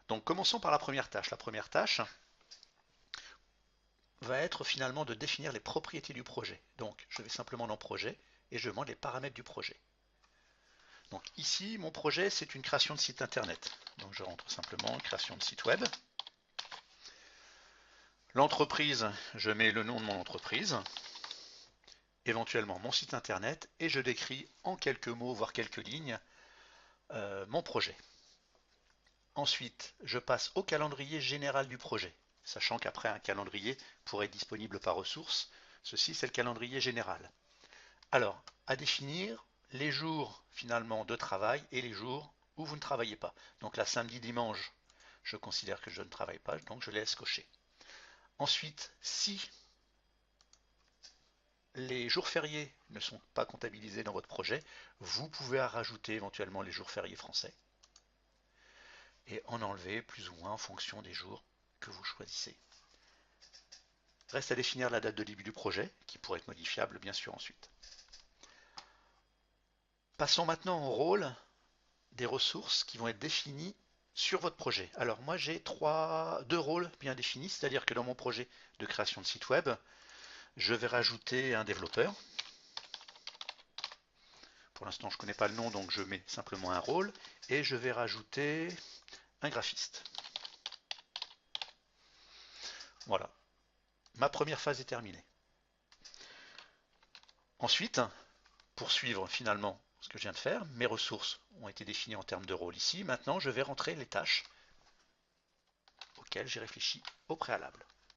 Donc commençons par la première tâche. La première tâche va être finalement de définir les propriétés du projet. Donc je vais simplement dans projet et je demande les paramètres du projet. Donc ici, mon projet, c'est une création de site internet. Donc je rentre simplement création de site web. L'entreprise, je mets le nom de mon entreprise, éventuellement mon site internet, et je décris en quelques mots, voire quelques lignes, mon projet. Ensuite, je passe au calendrier général du projet, sachant qu'après un calendrier pourrait être disponible par ressource. Ceci, c'est le calendrier général. Alors, à définir les jours finalement de travail et les jours où vous ne travaillez pas. Donc là, samedi, dimanche, je considère que je ne travaille pas, donc je laisse cocher. Ensuite, si les jours fériés ne sont pas comptabilisés dans votre projet, vous pouvez rajouter éventuellement les jours fériés français et en enlever plus ou moins en fonction des jours que vous choisissez. Reste à définir la date de début du projet, qui pourrait être modifiable bien sûr ensuite. Passons maintenant au rôle des ressources qui vont être définies sur votre projet. Alors moi j'ai deux rôles bien définis, c'est-à-dire que dans mon projet de création de site web, je vais rajouter un développeur. Pour l'instant je ne connais pas le nom, donc je mets simplement un rôle, et je vais rajouter un graphiste. Voilà, ma première phase est terminée. Ensuite, pour suivre finalement ce que je viens de faire, mes ressources ont été définies en termes de rôle ici. Maintenant, je vais rentrer les tâches auxquelles j'ai réfléchi au préalable.